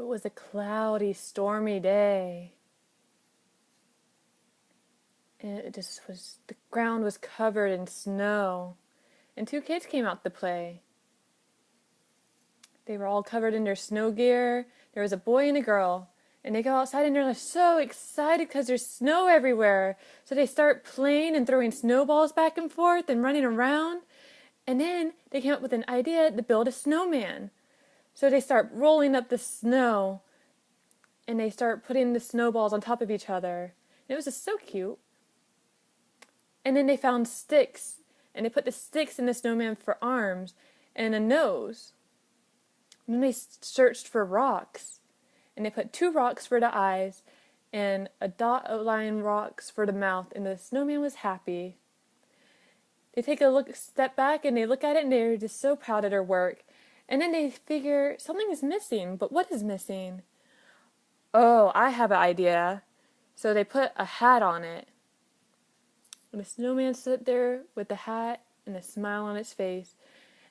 It was a cloudy, stormy day. And the ground was covered in snow. And two kids came out to play. They were all covered in their snow gear. There was a boy and a girl. And they go outside and they're so excited because there's snow everywhere. So they start playing and throwing snowballs back and forth and running around. And then they came up with an idea to build a snowman. So they start rolling up the snow. And they start putting the snowballs on top of each other. And it was just so cute. And then they found sticks. And they put the sticks in the snowman for arms and a nose. And then they searched for rocks. And they put 2 rocks for the eyes and a dot outline rocks for the mouth. And the snowman was happy. They take a step back and they look at it and they're just so proud of their work. And then they figure something is missing. But what is missing? Oh, I have an idea. So they put a hat on it. And the snowman stood there with the hat and a smile on its face.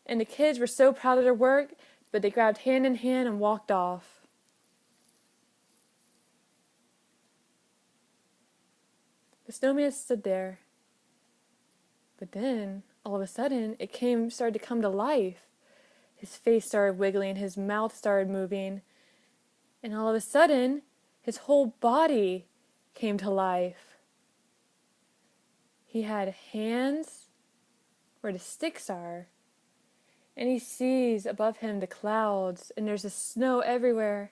And the kids were so proud of their work, but they grabbed hand in hand and walked off. The snowman stood there. But then, all of a sudden, started to come to life. His face started wiggling, his mouth started moving. And all of a sudden, his whole body came to life. He had hands where the sticks are. And he sees above him the clouds, and there's the snow everywhere.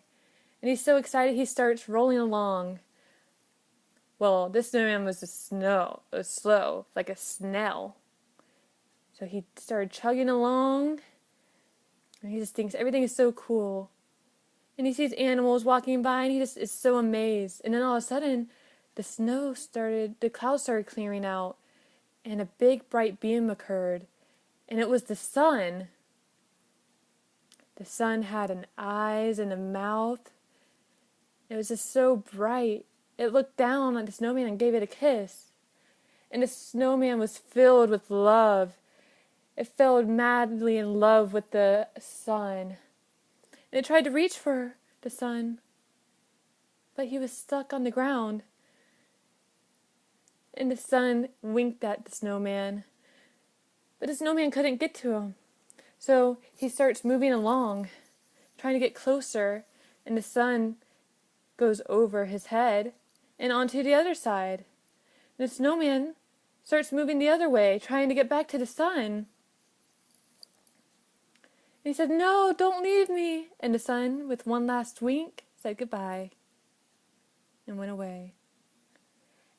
And he's so excited he starts rolling along. Well, this snowman was slow, like a snail. So he started chugging along, and he just thinks everything is so cool. And he sees animals walking by, and he just is so amazed. And then all of a sudden, the clouds started clearing out, and a big bright beam occurred. And it was the sun. The sun had eyes and a mouth. It was just so bright. It looked down at the snowman and gave it a kiss. And the snowman was filled with love. It fell madly in love with the sun. And it tried to reach for the sun. But he was stuck on the ground. And the sun winked at the snowman. But the snowman couldn't get to him. So he starts moving along, trying to get closer. And the sun goes over his head and onto the other side. And the snowman starts moving the other way, trying to get back to the sun. And he said, "No, don't leave me." And the sun, with one last wink, said goodbye and went away.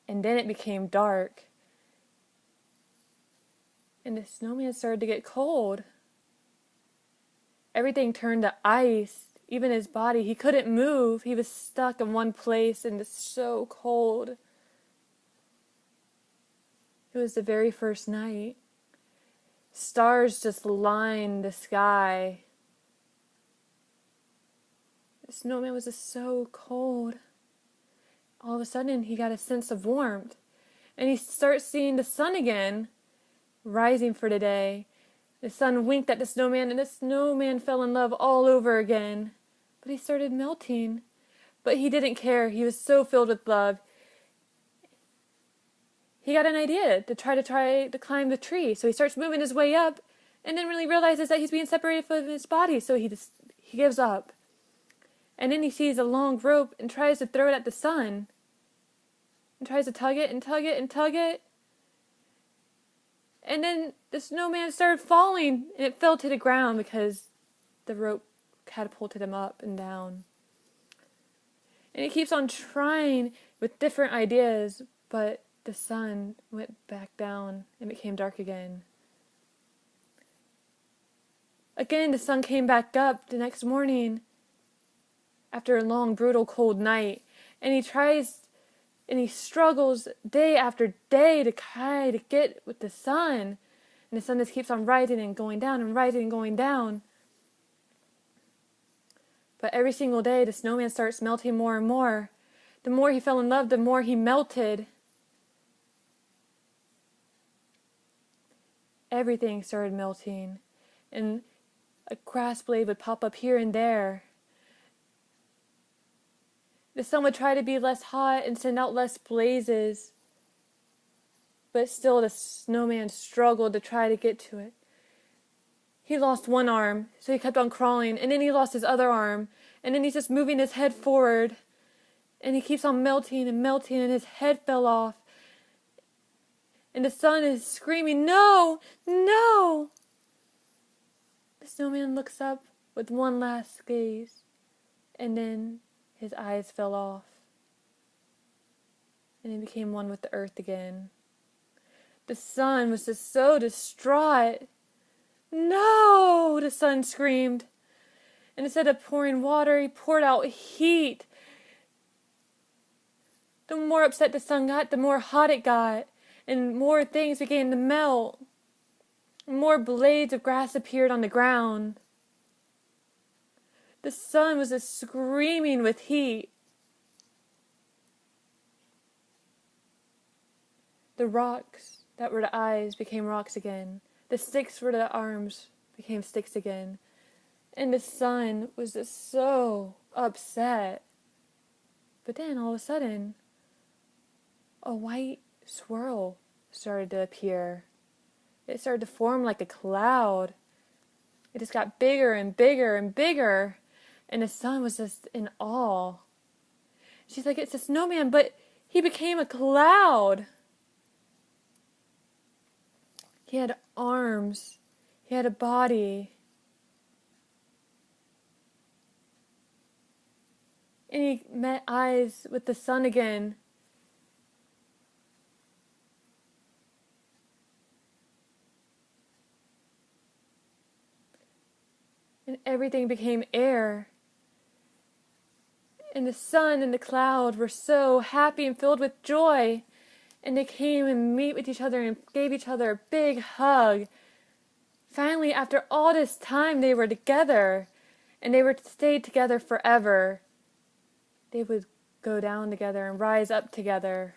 And then it became dark. And the snowman started to get cold. Everything turned to ice. Even his body, he couldn't move. He was stuck in one place and it's so cold. It was the very first night. Stars just lined the sky. The snowman was just so cold. All of a sudden, he got a sense of warmth. And he starts seeing the sun again, rising for the day. The sun winked at the snowman, and the snowman fell in love all over again. But he started melting. But he didn't care. He was so filled with love. He got an idea to try to climb the tree. So he starts moving his way up, and then really realizes that he's being separated from his body. So he gives up. And then he sees a long rope and tries to throw it at the sun. And tries to tug it and tug it and tug it. And then the snowman started falling, and it fell to the ground because the rope catapulted him up and down. And he keeps on trying with different ideas, but the sun went back down and became dark again. Again, the sun came back up the next morning after a long, brutal, cold night, and he struggles day after day to try to get with the sun. And the sun just keeps on rising and going down and rising and going down. But every single day, the snowman starts melting more and more. The more he fell in love, the more he melted. Everything started melting. And a grass blade would pop up here and there. The sun would try to be less hot and send out less blazes, but still the snowman struggled to try to get to it. He lost one arm, so he kept on crawling, and then he lost his other arm, and then he's just moving his head forward, and he keeps on melting and melting, and his head fell off. And the sun is screaming, "No! No!" The snowman looks up with one last gaze, and then his eyes fell off, and he became one with the earth again. The sun was just so distraught. "No!" the sun screamed. And instead of pouring water, he poured out heat. The more upset the sun got, the more hot it got, and more things began to melt. More blades of grass appeared on the ground. The sun was just screaming with heat. The rocks that were the eyes became rocks again. The sticks were the arms became sticks again. And the sun was just so upset. But then all of a sudden, a white swirl started to appear. It started to form like a cloud. It just got bigger and bigger and bigger. And the sun was just in awe. She's like, "It's a snowman, but he became a cloud." He had arms. He had a body. And he met eyes with the sun again. And everything became air. And the sun and the cloud were so happy and filled with joy. And they came and meet with each other and gave each other a big hug. Finally, after all this time, they were together. And they were stayed together forever. They would go down together and rise up together.